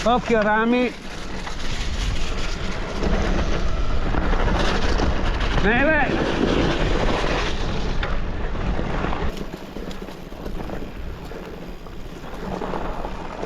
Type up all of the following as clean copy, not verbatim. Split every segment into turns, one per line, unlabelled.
Occhio rami. Neve.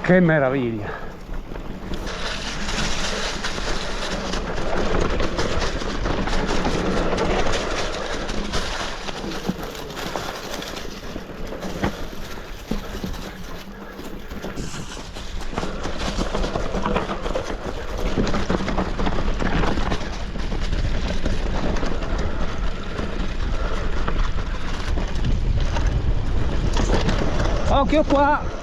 Che meraviglia. Occhio qua.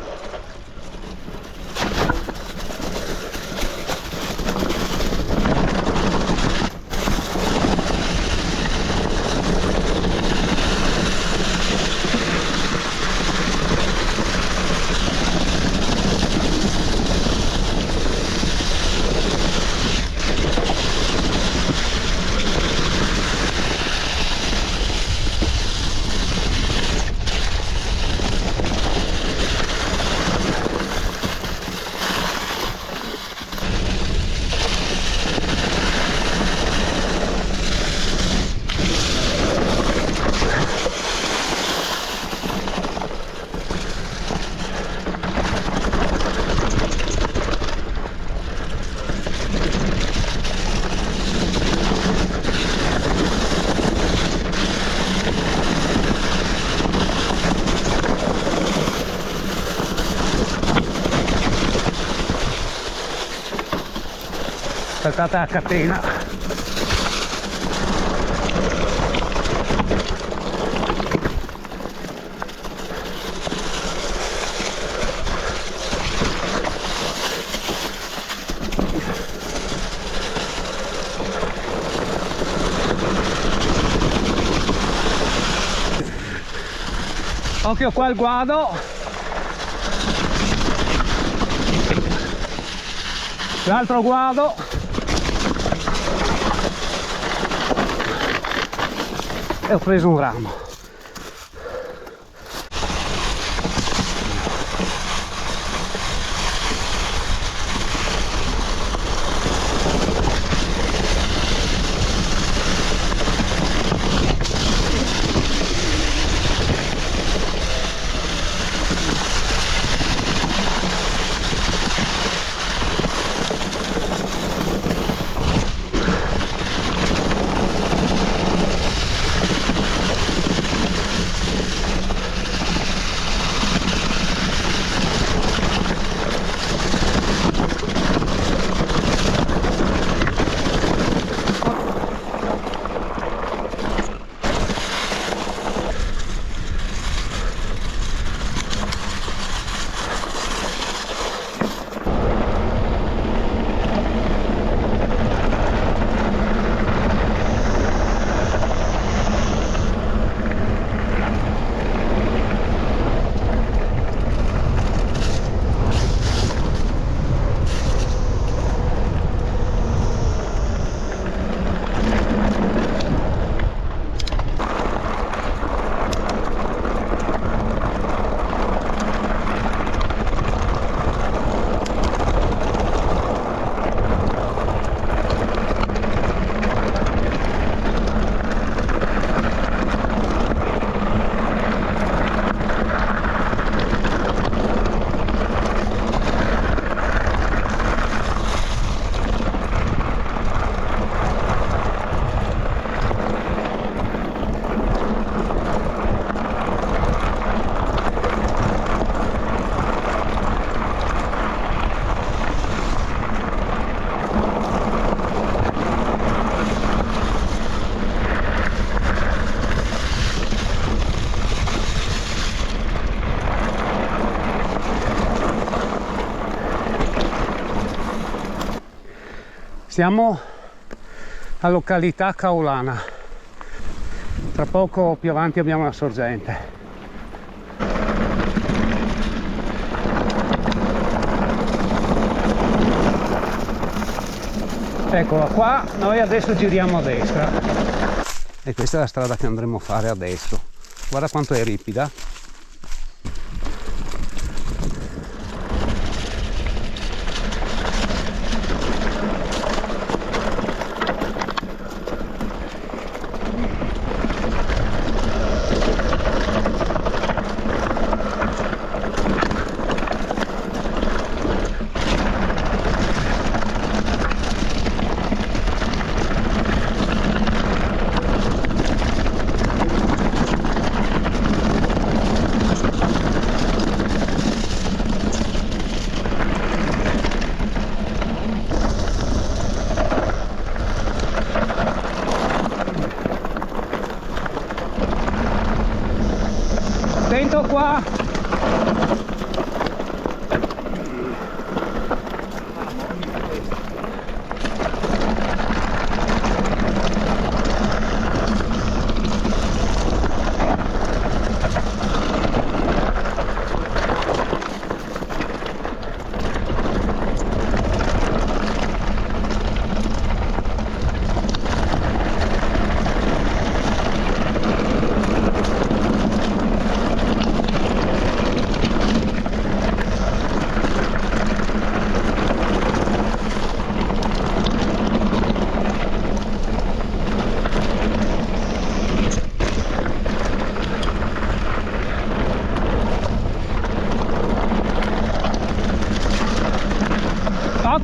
Saltata a catena. Occhio qua al guado. L'altro guado. E ho preso un ramo. Siamo a località Caolana, tra poco più avanti abbiamo la sorgente. Eccola qua, noi adesso giriamo a destra e questa è la strada che andremo a fare adesso. Guarda quanto è ripida.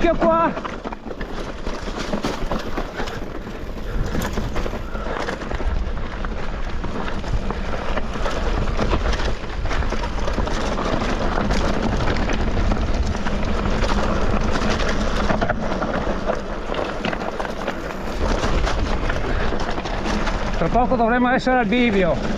occhio qua. Tra poco dovremmo essere al bivio.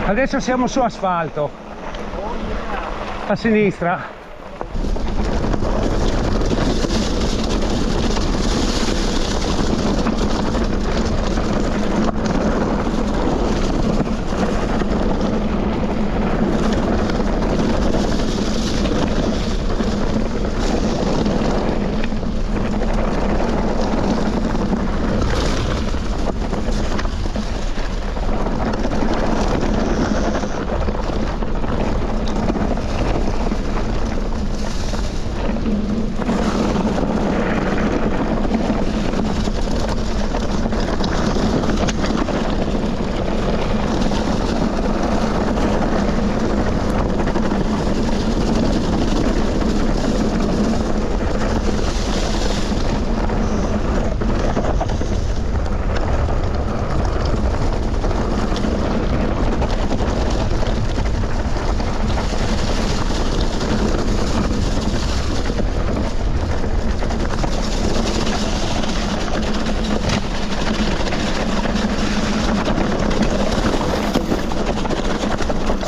Adesso siamo su asfalto, a sinistra.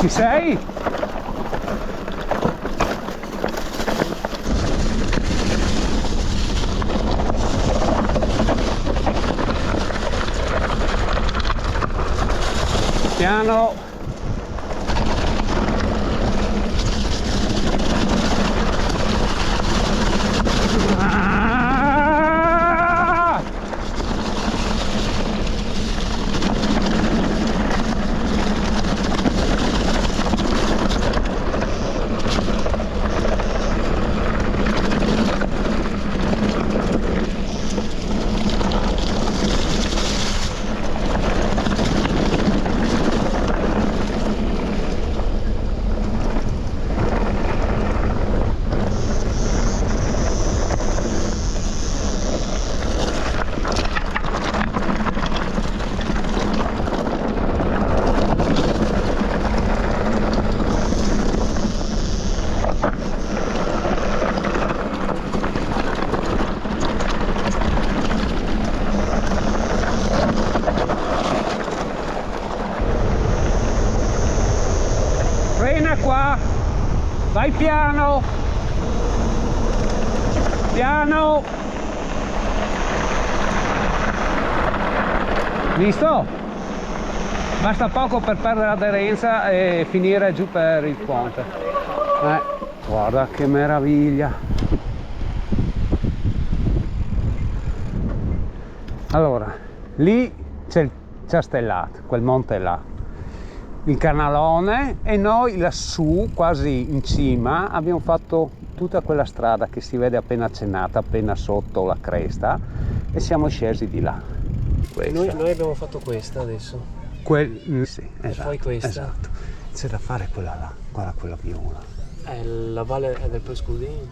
Ci sei? Piano. Frena qua, vai piano, piano, visto? Basta poco per perdere l'aderenza e finire giù per il ponte. Guarda che meraviglia. Allora, lì c'è il Ciastellat, quel monte là, il canalone, e noi lassù, quasi in cima, abbiamo fatto tutta quella strada che si vede appena accennata, appena sotto la cresta, e siamo scesi di là.
Noi abbiamo fatto questa adesso.
Sì, esatto,
poi questa.
esatto. C'è da fare quella là, guarda quella viola.
È la valle del Prescudin.